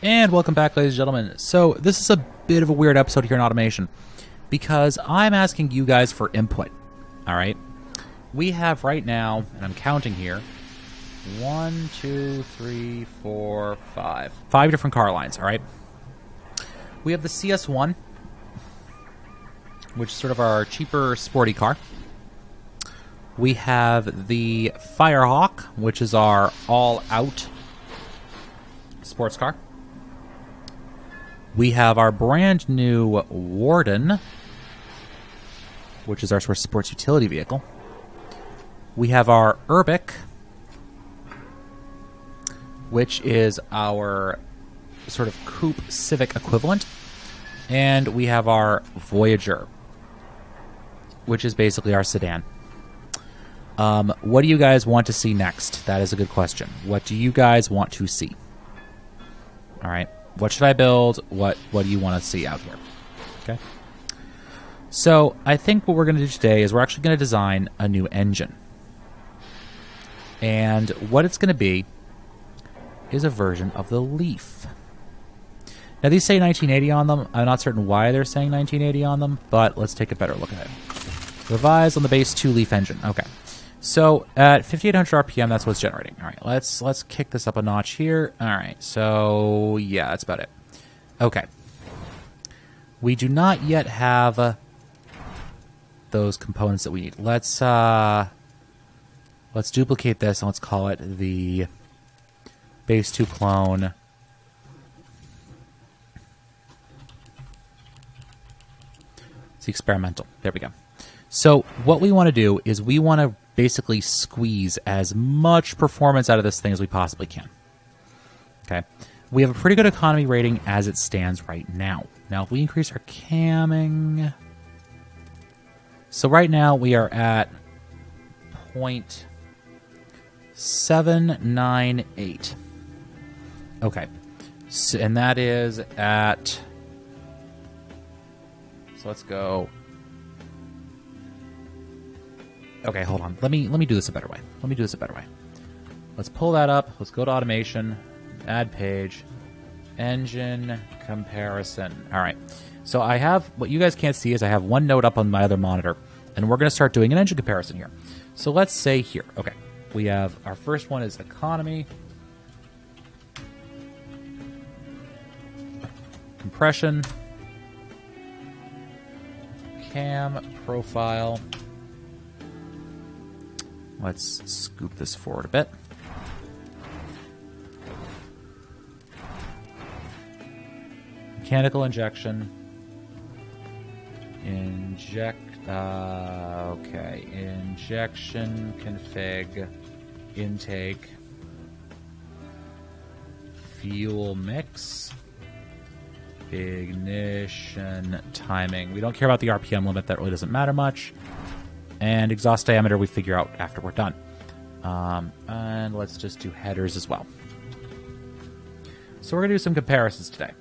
And welcome back, ladies and gentlemen. So this is a bit of a weird episode here in automation because I'm asking you guys for input. All right, we have right now, and I'm counting here, 1, 2, 3, 4, 5 different car lines. All right, we have the CS1, which is sort of our cheaper sporty car. We have the Firehawk, which is our all-out sports car. We have our brand new Warden, which is our sort of sports utility vehicle. We have our Urbic, which is our sort of coupe Civic equivalent. And we have our Voyager, which is basically our sedan. What do you guys want to see next? That is a good question. What do you guys want to see? All right. What should I build? What do you want to see out here? Okay. So I think what we're going to do today is we're actually going to design a new engine. And what it's going to be is a version of the Leaf. Now these say 1980 on them. I'm not certain why they're saying 1980 on them, but let's take a better look at it. Revised on the base 2 Leaf engine. Okay. So at 5,800 RPM, that's what's generating. All right, let's kick this up a notch here. All right, so yeah, that's about it. Okay. We do not yet have those components that we need. Let's duplicate this and let's call it the base 2 clone. It's experimental. There we go. So what we want to do is we want to basically squeeze as much performance out of this thing as we possibly can. Okay. We have a pretty good economy rating as it stands right now. Now, if we increase our camming... So right now we are at 0.798. Okay. So, and that is at... So let's go... Okay, hold on. Let me do this a better way. Let's pull that up. Let's go to automation, add page, engine comparison. All right. So I have, what you guys can't see is I have one node up on my other monitor, and we're going to start doing an engine comparison here. So let's say here, okay, we have, our first one is economy, compression, cam profile. Let's scoop this forward a bit. Mechanical injection. Okay. Injection config. Intake. Fuel mix. Ignition timing. We don't care about the RPM limit. That really doesn't matter much. And exhaust diameter we figure out after we're done. And let's just do headers as well. So we're going to do some comparisons today.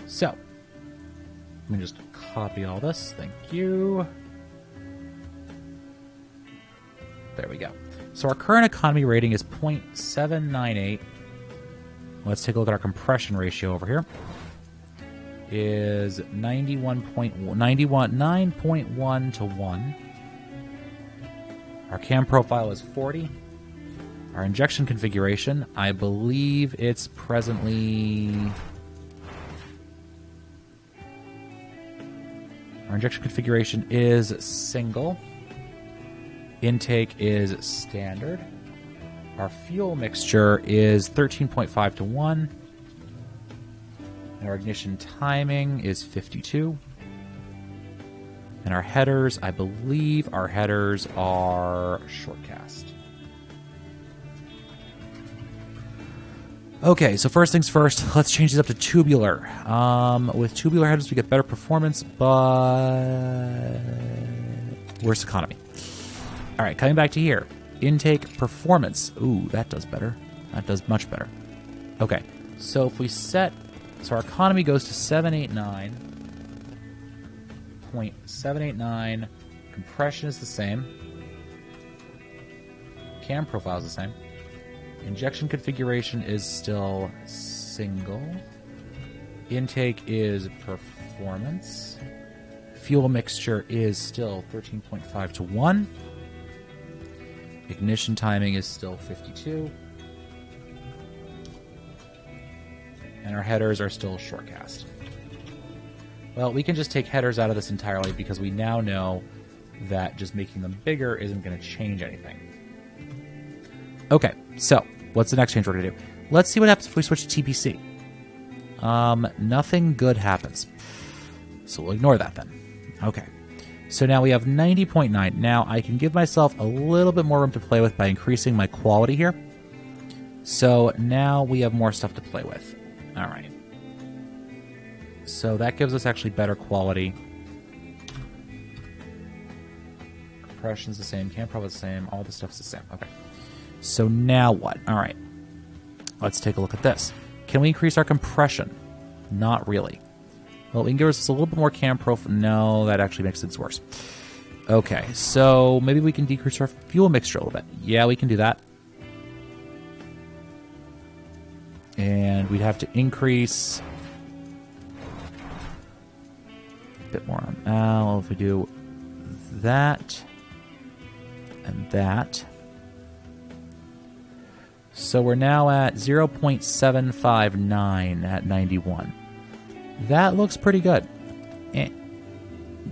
So, let me just copy all this. Thank you. There we go. So our current economy rating is 0.798. Let's take a look at our compression ratio over here. Is 9.1 to 1. Our cam profile is 40. Our injection configuration, I believe it's presently... Our injection configuration is single. Intake is standard. Our fuel mixture is 13.5 to 1. And our ignition timing is 52. And our headers, I believe our headers are shortcast. Okay, so first things first, let's change these up to tubular. With tubular headers, we get better performance, but worse economy. All right, coming back to here. Intake performance. Ooh, that does better. That does much better. Okay, so if we set... So our economy goes to 789.789. Compression is the same. Cam profile is the same. Injection configuration is still single. Intake is performance. Fuel mixture is still 13.5 to 1. Ignition timing is still 52. And our headers are still shortcast. Well, we can just take headers out of this entirely because we now know that just making them bigger isn't going to change anything. Okay, so what's the next change we're going to do? Let's see what happens if we switch to TPC. Nothing good happens. So we'll ignore that then. Okay. So now we have 90.9. Now I can give myself a little bit more room to play with by increasing my quality here. So now we have more stuff to play with. All right. So that gives us actually better quality. Compression's the same. Camp probably the same. All the stuff's the same. Okay. So now what? All right. Let's take a look at this. Can we increase our compression? Not really. Well, we can give us a little bit more cam profile. No, that actually makes things worse. Okay, so maybe we can decrease our fuel mixture a little bit. Yeah, we can do that. And we'd have to increase a bit more on L. If we do that and that. So we're now at 0.759 at 91. That looks pretty good. A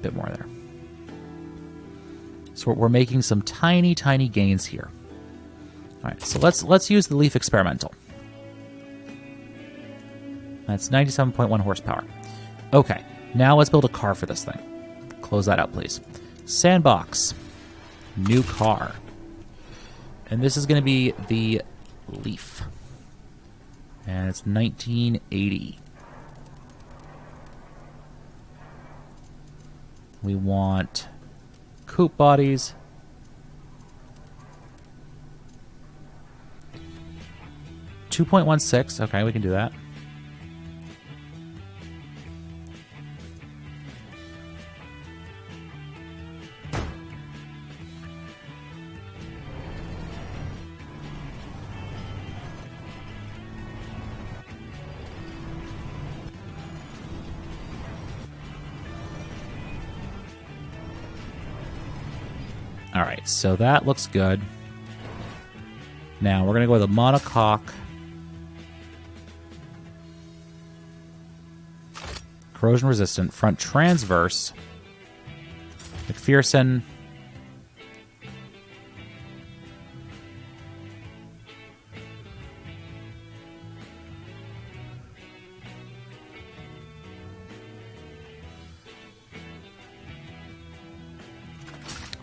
bit more there. So we're making some tiny, tiny gains here. All right, so let's use the Leaf Experimental. That's 97.1 horsepower. Okay, now let's build a car for this thing. Close that out, please. Sandbox. New car. And this is going to be the Leaf. And it's 1980. We want coupe bodies. $2.16. Okay, we can do that. All right, so that looks good. Now we're going to go with a monocoque. Corrosion resistant, front transverse. McPherson.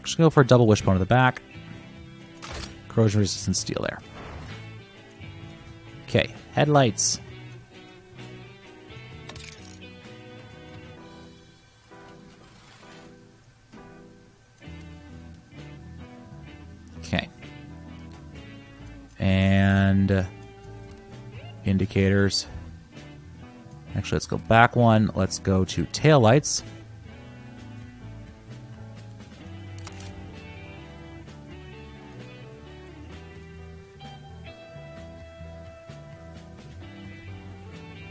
Just go for a double wishbone to the back. Corrosion resistant steel there. Okay, headlights. Okay. And indicators. Actually, let's go back one. Let's go to taillights.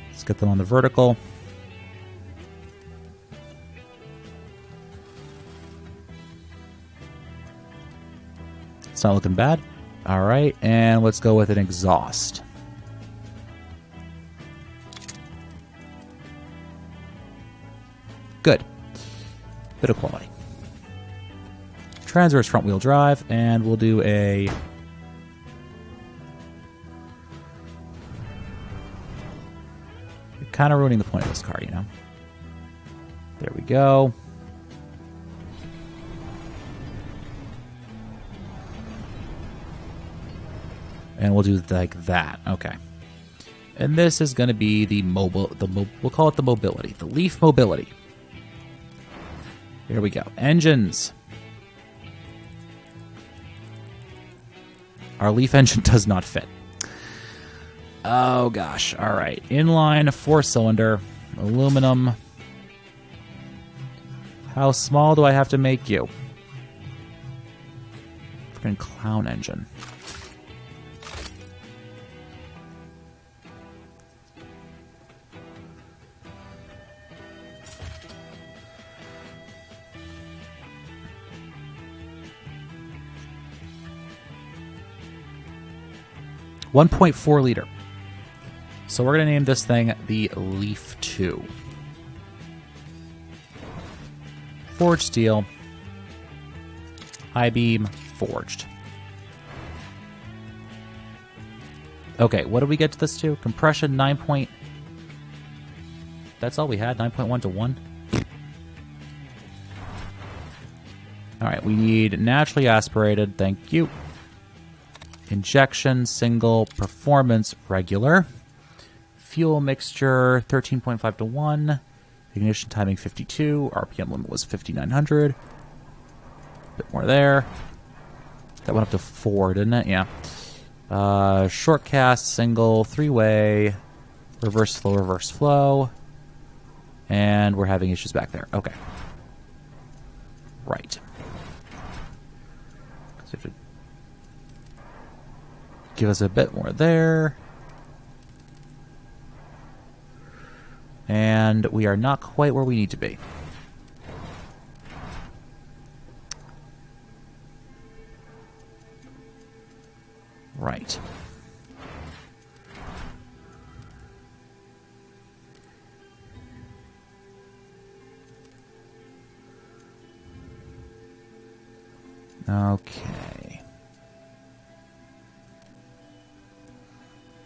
Let's get them on the vertical. It's not looking bad. All right, and let's go with an exhaust. Good. Bit of quality. Transverse front wheel drive, and we'll do a... Kind of ruining the point of this car, you know. There we go. And we'll do like that. Okay. And this is going to be the we'll call it the mobility, the Leaf mobility. Here we go. Engines. Our Leaf engine does not fit. Oh, gosh. All right. Inline, 4-cylinder, aluminum. How small do I have to make you? Freaking clown engine. 1.4 liter. So we're going to name this thing the Leaf 2. Forged steel. High beam. Forged. Okay, what did we get to this to? Compression 9 point... That's all we had? 9.1 to 1? Alright, we need naturally aspirated. Thank you. Injection, single, performance, regular. Fuel mixture, 13.5 to 1. Ignition timing, 52. RPM limit was 5,900. Bit more there. That went up to 4, didn't it? Yeah. Short cast, single, 3-way. Reverse flow, reverse flow. And we're having issues back there. Okay. Right. So you have to give us a bit more there. And we are not quite where we need to be. Right. Okay.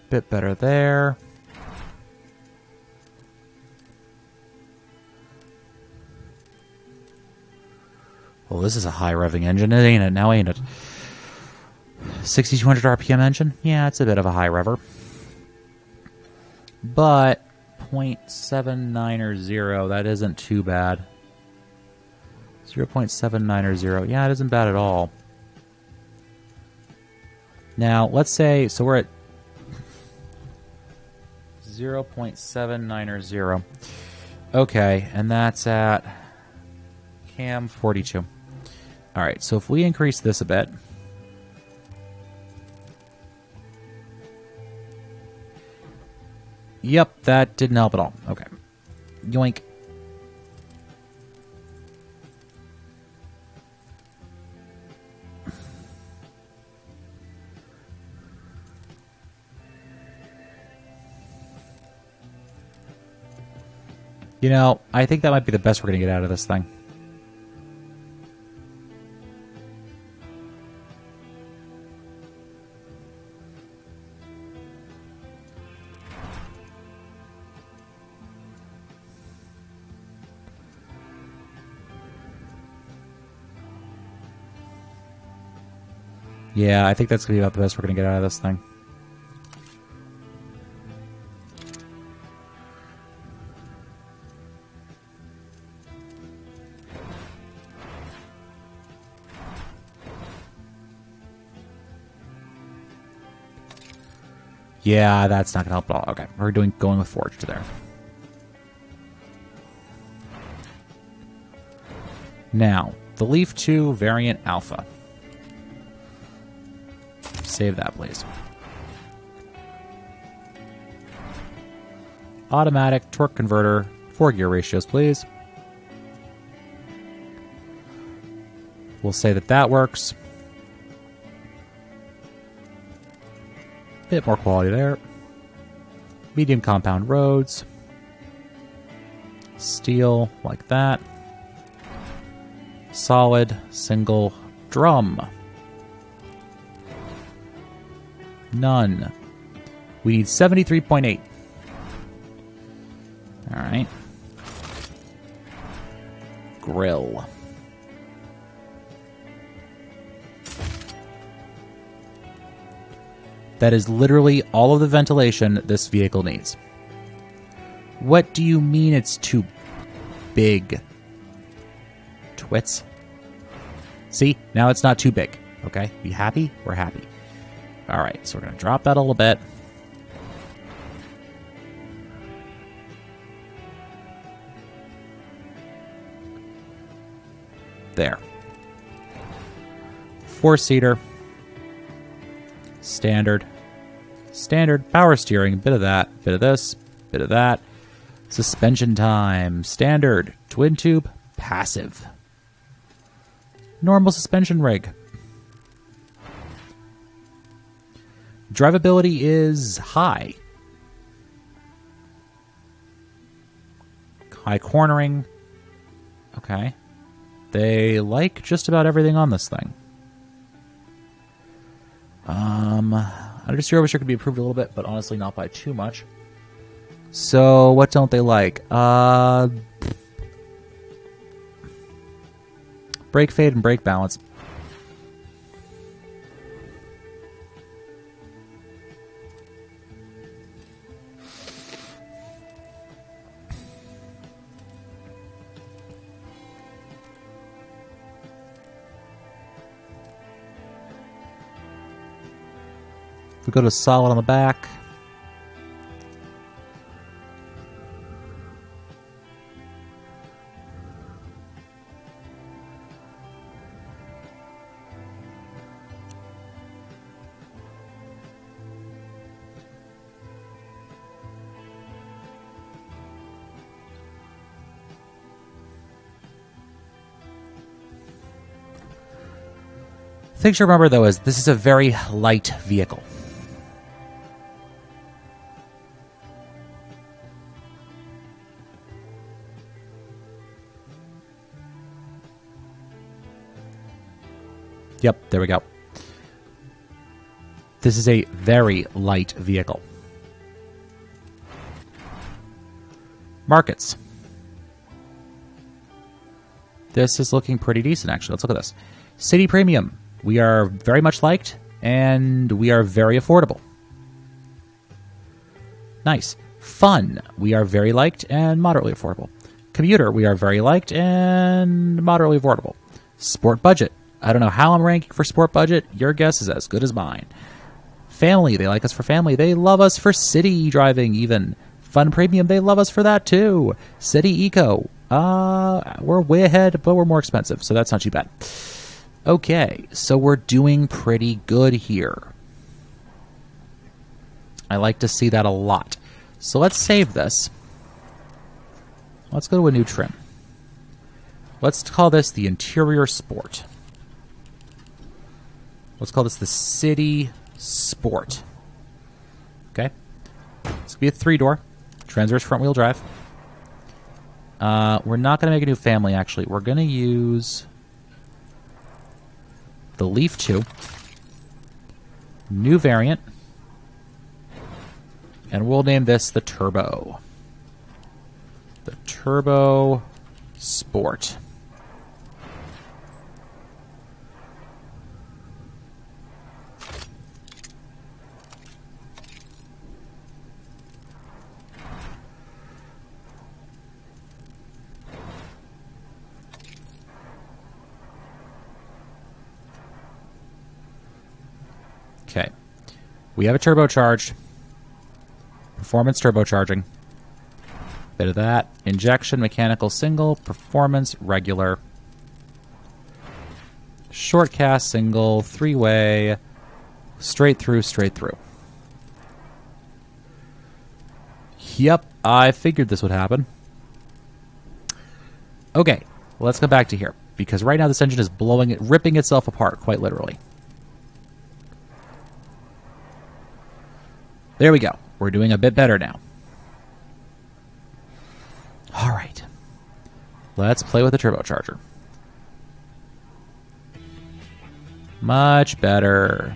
Bit better there. Well, this is a high revving engine, ain't it? Now ain't it? 6,200 RPM engine? Yeah, it's a bit of a high rever. But 0.79 that isn't too bad. 0.79 yeah, it isn't bad at all. Now, let's say, so we're at 0.790. Okay, and that's at cam 42. Alright, so if we increase this a bit. Yep, that didn't help at all. Okay. Yoink. You know, I think that might be the best we're going to get out of this thing. Yeah, I think that's going to be about the best we're going to get out of this thing. Yeah, that's not going to help at all. Okay, we're going with forged there. Now, the Leaf 2 variant alpha. Save that, please. Automatic torque converter, 4-gear ratios, please. We'll say that that works. Bit more quality there. Medium compound roads. Steel, like that. Solid, single, drum. None. We need 73.8. Alright. Grill. That is literally all of the ventilation this vehicle needs. What do you mean it's too big? Twits. See? Now it's not too big. Okay? You happy? We're happy. Alright, so we're going to drop that a little bit. There. 4-seater. Standard. Standard. Power steering. Bit of that. Bit of this. Bit of that. Suspension time. Standard. Twin tube. Passive. Normal suspension rig. Drivability is high. High cornering. Okay. They like just about everything on this thing. Understeer oversteer could be improved a little bit, but honestly not by too much. So, what don't they like? Brake fade and brake balance. We go to solid on the back. The thing to remember, though, is this is a very light vehicle. Yep, there we go. This is a very light vehicle. Markets. This is looking pretty decent, actually. Let's look at this. City Premium. We are very much liked, and we are very affordable. Nice. Fun. We are very liked and moderately affordable. Commuter. We are very liked and moderately affordable. Sport Budget. I don't know how I'm ranking for Sport Budget. Your guess is as good as mine. Family. They like us for family. They love us for city driving, even. Fun Premium. They love us for that, too. City Eco. We're way ahead, but we're more expensive, so that's not too bad. Okay, so we're doing pretty good here. I like to see that a lot. So let's save this. Let's go to a new trim. Let's call this the Interior Sport. Let's call this the City Sport. Okay. It's going to be a 3-door. Transverse front-wheel drive. We're not going to make a new family, actually. We're going to use the Leaf 2. New variant. And we'll name this the Turbo. The Turbo Sport. Okay. We have a turbocharged. Performance turbocharging. Bit of that. Injection, mechanical single. Performance, regular. Short cast, single. 3-way. Straight through, straight through. Yep, I figured this would happen. Okay, let's go back to here. Because right now this engine is ripping itself apart, quite literally. There we go. We're doing a bit better now. All right. Let's play with the turbocharger. Much better.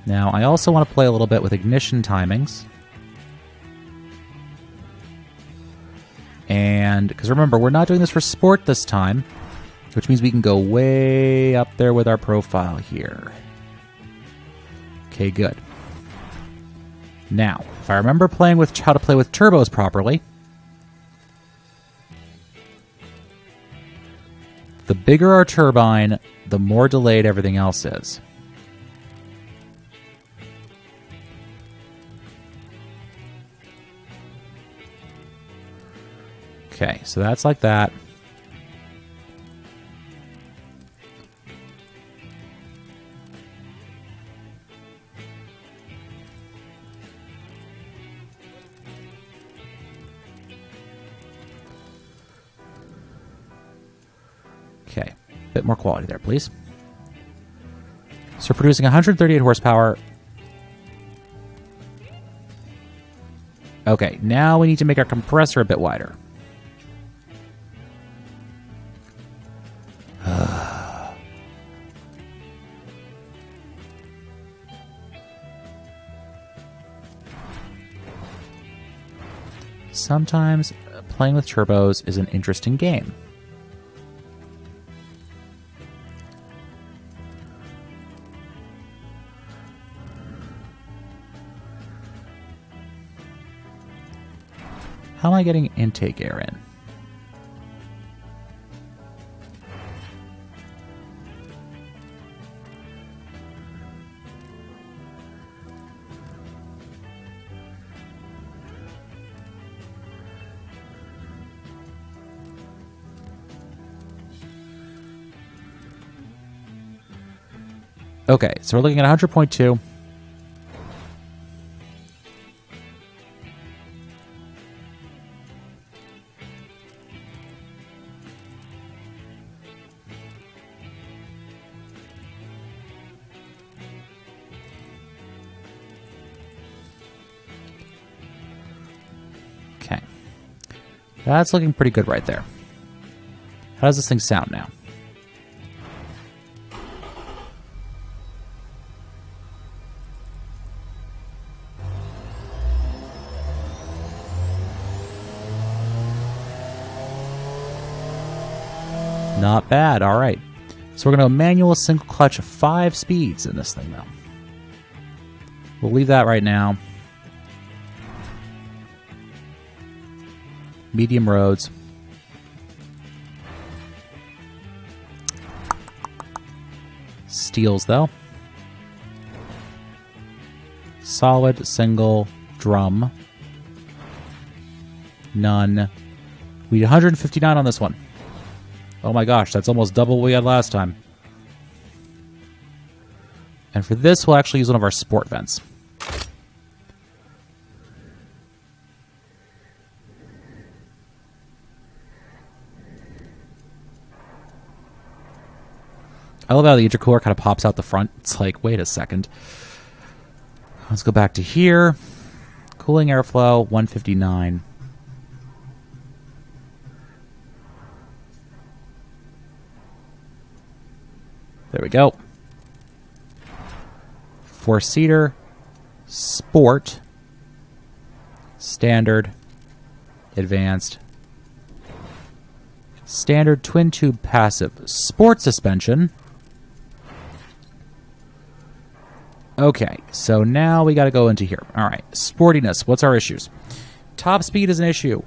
Now, I also want to play a little bit with ignition timings. And, because remember, we're not doing this for sport this time, which means we can go way up there with our profile here. Okay, good. Now, if I remember playing with how to play with turbos properly, the bigger our turbine, the more delayed everything else is. Okay, so that's like that. Okay. Bit more quality there, please. So producing 138 horsepower. Okay, now we need to make our compressor a bit wider. Sometimes playing with turbos is an interesting game. How am I getting intake air in? Okay, so we're looking at 100.2. Okay. That's looking pretty good right there. How does this thing sound now? Not bad. All right. So we're going to manual single clutch 5 speeds in this thing, though. We'll leave that right now. Medium roads. Steels, though. Solid single drum. None. We need 159 on this one. Oh my gosh, that's almost double what we had last time. And for this, we'll actually use one of our sport vents. I love how the intercooler kind of pops out the front. It's like, wait a second. Let's go back to here. Cooling airflow, 159. There we go. 4-seater, sport, standard, advanced, standard twin-tube passive, sport suspension. Okay, so now we got to go into here. All right, sportiness. What's our issues? Top speed is an issue.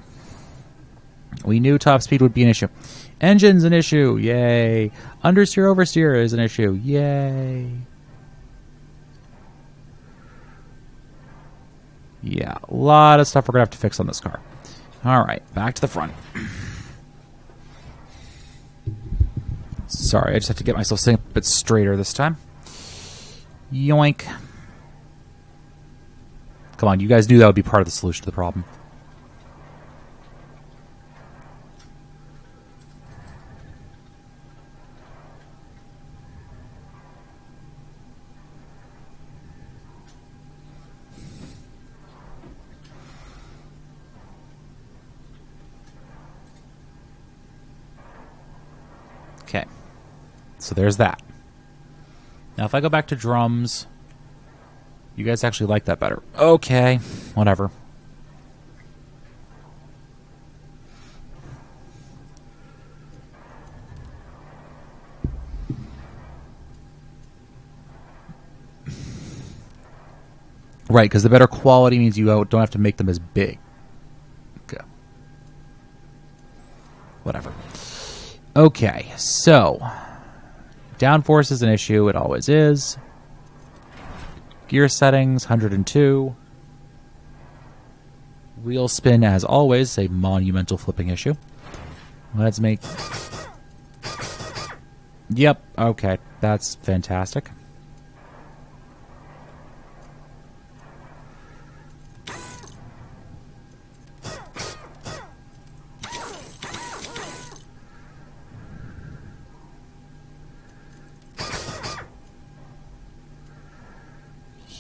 We knew top speed would be an issue. Engine's an issue. Yay. Understeer, oversteer is an issue. Yay. Yeah, a lot of stuff we're going to have to fix on this car. All right, back to the front. Sorry, I just have to get myself sitting a bit straighter this time. Yoink. Come on, you guys knew that would be part of the solution to the problem. Okay, so there's that. Now if I go back to drums, you guys actually like that better. Okay, whatever. Right, because the better quality means you don't have to make them as big. Okay. Whatever. Okay, so downforce is an issue. It always is. Gear settings, 102. Wheel spin, as always, a monumental flipping issue. Let's make... Yep, okay, that's fantastic.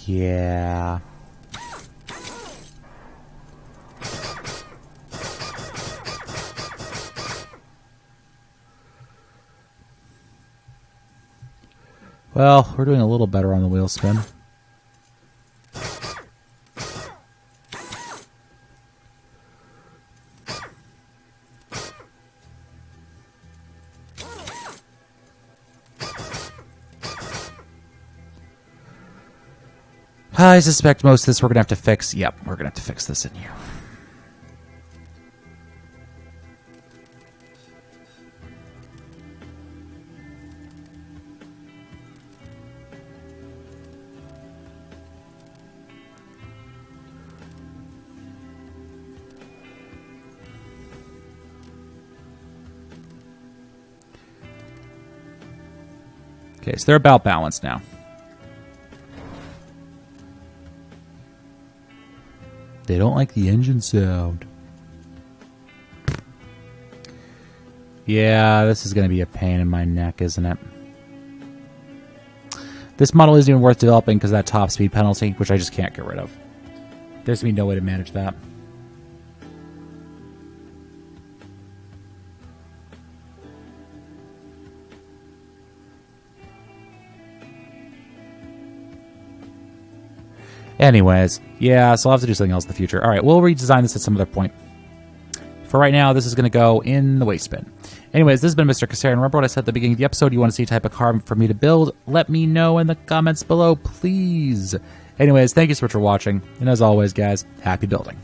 Yeah. Well, we're doing a little better on the wheel spin. I suspect most of this we're going to have to fix. Yep, we're going to have to fix this in here. Okay, so they're about balanced now. They don't like the engine sound. Yeah, this is going to be a pain in my neck, isn't it? This model isn't even worth developing because of that top speed penalty, which I just can't get rid of. There's going to be no way to manage that. Anyways, yeah, so I'll have to do something else in the future. All right, we'll redesign this at some other point. For right now, this is going to go in the waste bin. Anyways, this has been Mr. Kassarian. Remember what I said at the beginning of the episode? You want to see a type of car for me to build? Let me know in the comments below, please. Anyways, thank you so much for watching. And as always, guys, happy building.